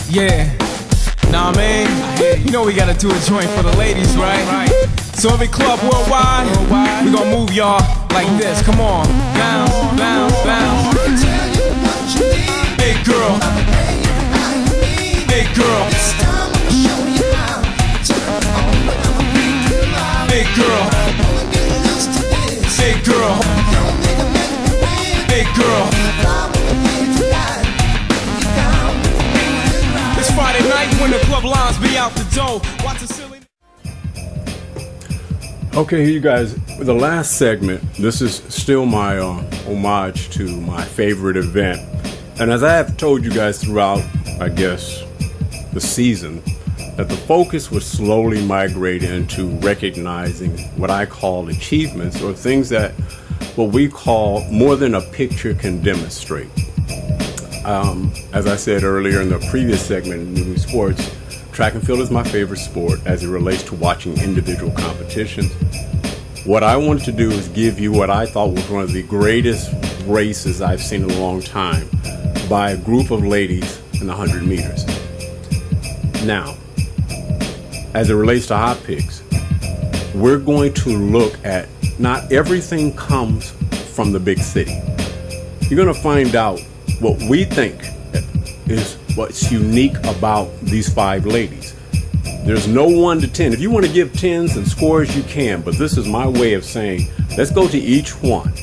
Yeah, nah man, you know we gotta do a joint for the ladies, right? So every club worldwide, we gon' move y'all like this. Come on, bounce, bounce, bounce. Hey girl, hey girl, hey girl, hey girl, hey girl. It's Friday night when the club lines be out the door. Watch the silly. Okay, you guys, the last segment, this is still my homage to my favorite event. And as I have told you guys throughout, I guess, the season, that the focus would slowly migrate into recognizing what I call achievements, or things that what we call more than a picture can demonstrate. As I said earlier in the previous segment in New Sports, track and field is my favorite sport as it relates to watching individual competitions. What I wanted to do is give you what I thought was one of the greatest races I've seen in a long time by a group of ladies in the 100 meters. Now, as it relates to HOtt PiXX, we're going to look at not everything comes from the big city. You're going to find out what we think is what's unique about these 5 ladies. There's no 1 to 10. If you want to give 10s and scores, you can, but this is my way of saying, let's go to each one.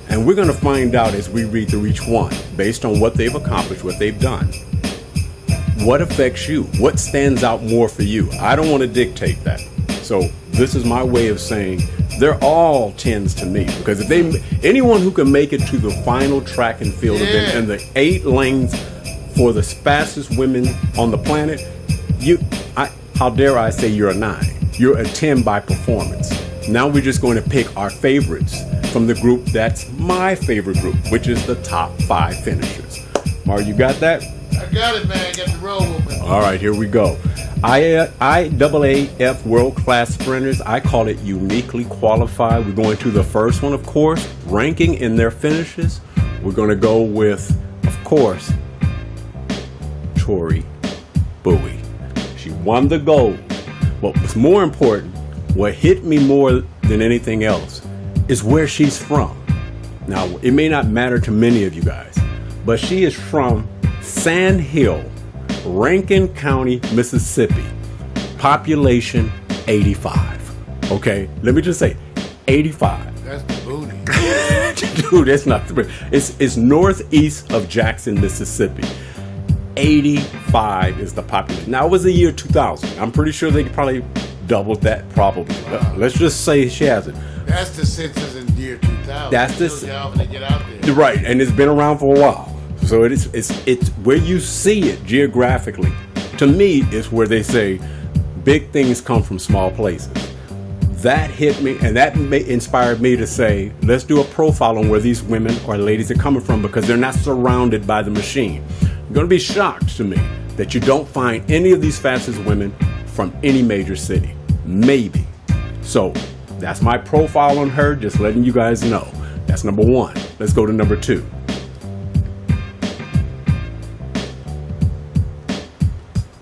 And we're going to find out as we read through each one, based on what they've accomplished, what they've done, what affects you, what stands out more for you. I don't want to dictate that. So this is my way of saying they're all 10s to me, because if anyone who can make it to the final track and field event and the 8 lanes for the fastest women on the planet, how dare I say you're a 9? You're a 10 by performance. Now we're just going to pick our favorites from the group that's my favorite group, which is the top 5 finishers. Mar, you got that? I got it, man. Got the roll with me. All right, here we go. IAAF World Class Sprinters, I call it uniquely qualified. We're going to the first one, of course, ranking in their finishes. We're going to go with, of course, Tori Bowie. She won the gold. What was more important, what hit me more than anything else, is where she's from. Now, it may not matter to many of you guys, but she is from Sand Hill, Rankin County, Mississippi. Population 85. Okay, let me just say 85. That's the booty. Dude, that's not the it's northeast of Jackson, Mississippi. 85 is the population. Now, it was the year 2000. I'm pretty sure they probably doubled that, probably. Wow. Let's just say she hasn't. That's the census in year 2000. That's the they get out there. Right, and it's been around for a while. So it's where you see it geographically. To me, it's where they say big things come from small places. That hit me, and that inspired me to say, let's do a profile on where these women or ladies are coming from, because they're not surrounded by the machine. You're going to be shocked to me that you don't find any of these fastest women from any major city. Maybe. So that's my profile on her, just letting you guys know. That's number 1. Let's go to number 2.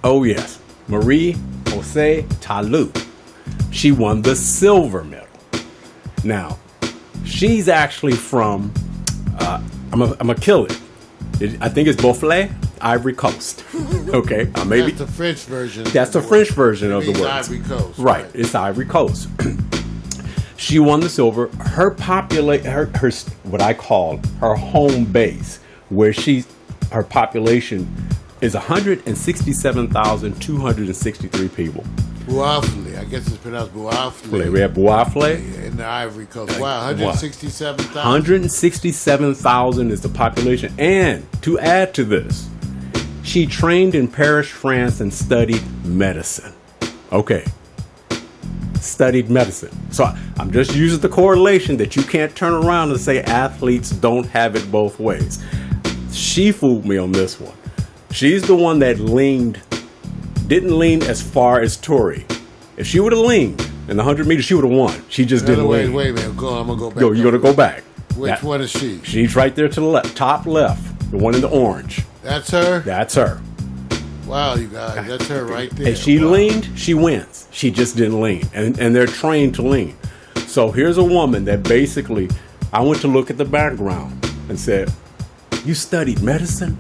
Oh yes, Marie Jose Talu. She won the silver medal. Now, she's actually from, I'm gonna kill it. I think it's Beaufort, Ivory Coast. Okay, maybe that's the French version. That's the French version of the word. Ivory Coast. Right, it's Ivory Coast. She won the silver. Her what I call her home base, where her population is 167,263 people. Bouafle. I guess it's pronounced Bouafle. We have Bouafle. In the Ivory Coast. Wow, 167,000. 167,000 is the population. And to add to this, she trained in Paris, France, and studied medicine. Okay. Studied medicine. So I'm just using the correlation that you can't turn around and say athletes don't have it both ways. She fooled me on this one. She's the one that didn't lean as far as Tori. If she would have leaned in the 100 meters, she would have won. She just didn't lean. Wait a minute. I'm going to go back. You're going to go back. Which one is she? She's right there to the left, top left, the one in the orange. That's her? That's her. Wow, you guys, that's her right there. And she Wow. leaned, she wins. She just didn't lean. And they're trained to lean. So here's a woman that basically, I went to look at the background and said, you studied medicine?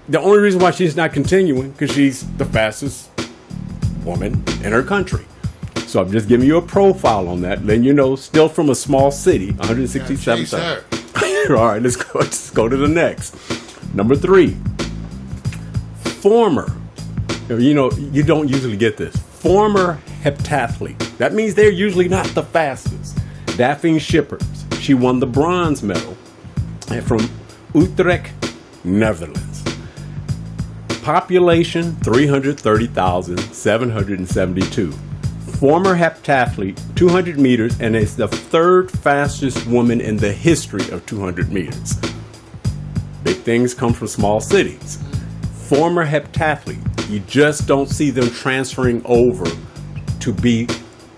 The only reason why she's not continuing, because she's the fastest woman in her country. So I'm just giving you a profile on that, letting you know, still from a small city, 167,000. All right, let's go to the next. Number 3. Former, you know, you don't usually get this. Former heptathlete. That means they're usually not the fastest. Daphne Schippers. She won the bronze medal from Utrecht, Netherlands. Population 330,772. Former heptathlete, 200 meters, and is the 3rd fastest woman in the history of 200 meters. Big things come from small cities. Former heptathlete, you just don't see them transferring over to be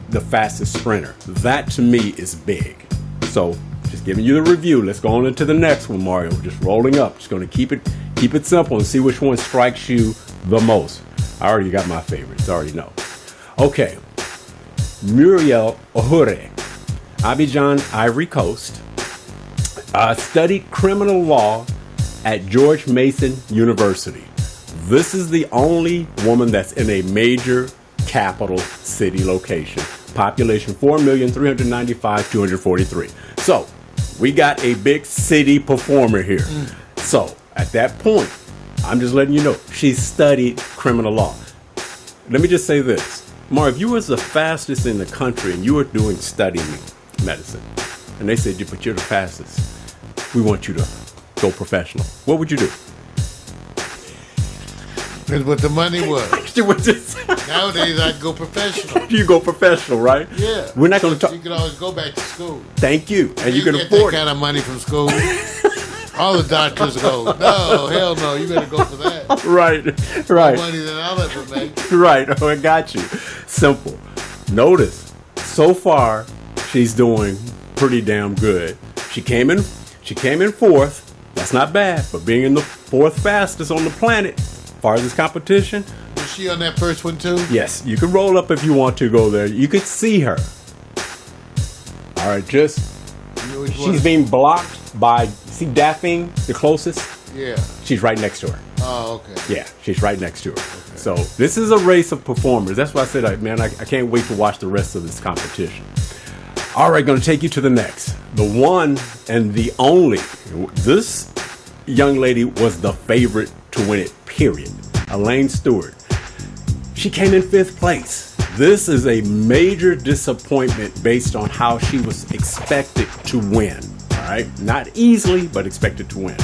the fastest sprinter. That to me is big. So just giving you the review. Let's go on into the next one, Mario. We're just rolling up. Just going to keep it simple and see which one strikes you the most. I already got my favorites. I already know. Okay. Muriel Ohure, Abidjan, Ivory Coast. Studied criminal law at George Mason University. This is the only woman that's in a major capital city location. Population 4,395,243. So we got a big city performer here. So at that point, I'm just letting you know, she studied criminal law. Let me just say this. Marv, if you was the fastest in the country and you were doing studying medicine, and they said, but you're the fastest, we want you to go professional, what would you do? That's what the money was. Nowadays, I'd go professional. You go professional, right? Yeah. We're not going to talk. You can always go back to school. Thank you. And you can get afford that kind of money from school. All the doctors go, no, hell no, you better go for that. Right. More money than I'll ever make. Right. Oh, I got you. Simple. Notice, so far, she's doing pretty damn good. She came in 4th. That's not bad. But being in the 4th fastest on the planet, as far as this competition. Was she on that first one too? Yes. You can roll up if you want to go there. You could see her. All right. She's being blocked by, see Daphne, the closest? Yeah. She's right next to her. Oh, okay. Yeah, she's right next to her. Okay. So this is a race of performers. That's why I said, man, I can't wait to watch the rest of this competition. All right, going to take you to the next. The one and the only. This young lady was the favorite to win it, period. Elaine Stewart. She came in 5th place. This is a major disappointment based on how she was expected to win. All right, not easily, but expected to win.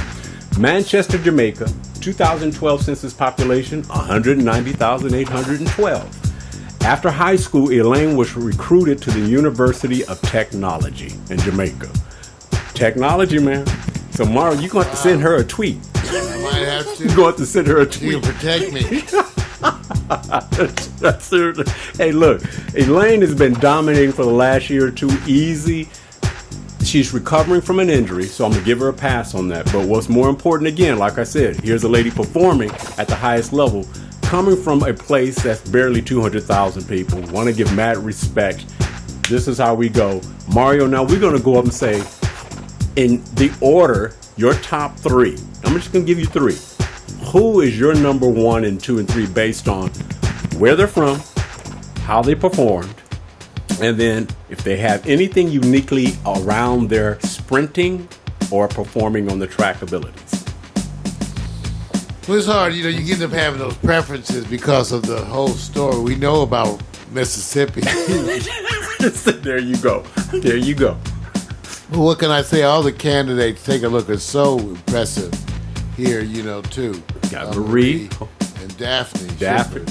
Manchester, Jamaica, 2012 census population, 190,812. After high school, Elaine was recruited to the University of Technology in Jamaica. Technology, man. So, Mara, you're going to have to send her a tweet. I might have to. You're going to have to send her a tweet. She'll protect me. Hey, look, Elaine has been dominating for the last year or two, easy. She's recovering from an injury, so I'm going to give her a pass on that. But what's more important, again, like I said, here's a lady performing at the highest level, coming from a place that's barely 200,000 people. Want to give mad respect. This is how we go. Mario, now we're going to go up and say, in the order, your top 3. I'm just going to give you 3. Who is your number 1 and 2 and 3 based on where they're from, how they performed, and then if they have anything uniquely around their sprinting or performing on the track abilities? Well, it's hard. You end up having those preferences because of the whole story we know about Mississippi. There you go. There you go. Well, what can I say? All the candidates, take a look, are so impressive here, too. Got Marie and Daphne. Daphne.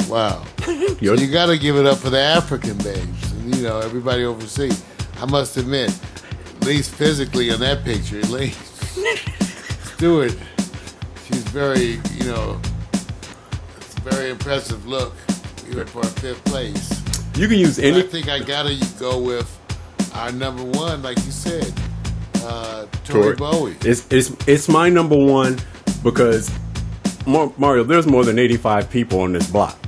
Wow. So you got to give it up for the African babes. And, everybody overseas. I must admit, at least physically on that picture, Elaine Stewart, she's very, it's a very impressive look, even for a 5th place. You can use any. I think I got to go with our number 1, like you said, Tori Bowie. It's my number 1 because Mario, there's more than 85 people on this block.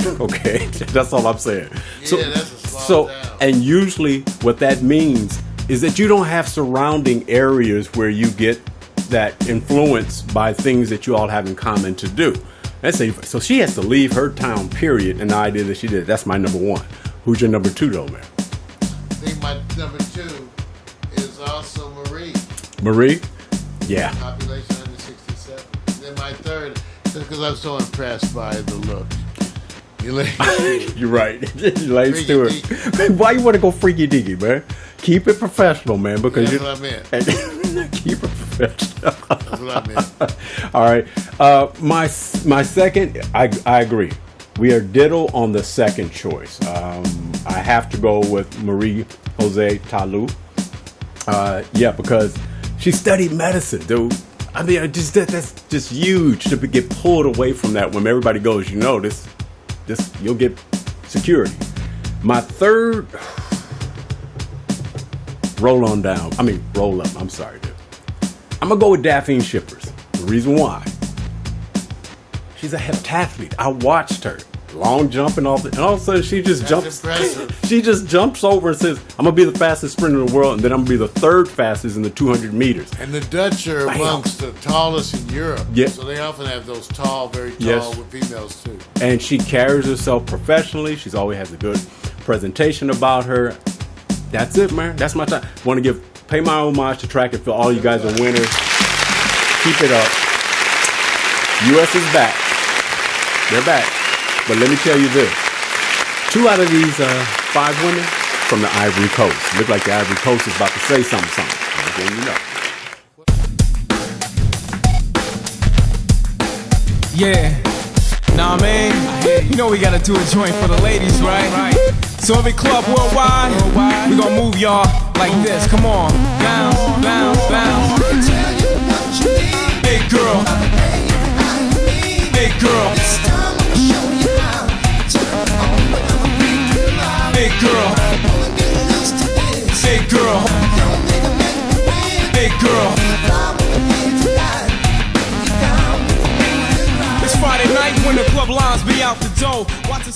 Okay, that's all I'm saying. Yeah, that's a small town. And usually what that means is that you don't have surrounding areas where you get that influence by things that you all have in common to do. Let's say, so she has to leave her town, period, and the idea that she did. That's my number one. Who's your number two, though, man? I think my number two is also Marie. Marie? Yeah. Population under 67. And then my third, because I'm so impressed by the look. You're right. Elaine Stewart. Why you want to go freaky deaky, man? Keep it professional, man. Because that's what I meant. Keep it professional. That's what I meant. All right. My second, I agree. We are ditto on the second choice. I have to go with Marie Jose Talu. Yeah, because she studied medicine, dude. I mean, that's just huge to get pulled away from that when everybody goes, you know, this you'll get security. My third, roll up. I'm sorry, dude. I'm gonna go with Daphne Shippers. The reason why, she's a heptathlete. I watched her long jump and all of a sudden she just jumps. Impressive. She just jumps over and says, "I'm gonna be the fastest sprinter in the world, and then I'm gonna be the third fastest in the 200 meters." And the Dutch are amongst the tallest in Europe. Yeah. So they often have those tall, very tall Yes. with females too. And she carries herself professionally. She's always has a good presentation about her. That's it, man. That's my time. Want to pay my homage to track and field. All you guys are winners. Keep it up. U.S. is back. They're back. But let me tell you this. 2 out of these 5 women from the Ivory Coast. Look like the Ivory Coast is about to say something. Then you know. Yeah. Nah, man. You know we gotta do a joint for the ladies, right? So every club worldwide, we gonna move y'all like this. Come on. Bounce, bounce, bounce. Hey, girl. Hey, girl. Hey, girl. Hey, girl. Hey, girl. It's Friday night when the club lines be out the door. Watch the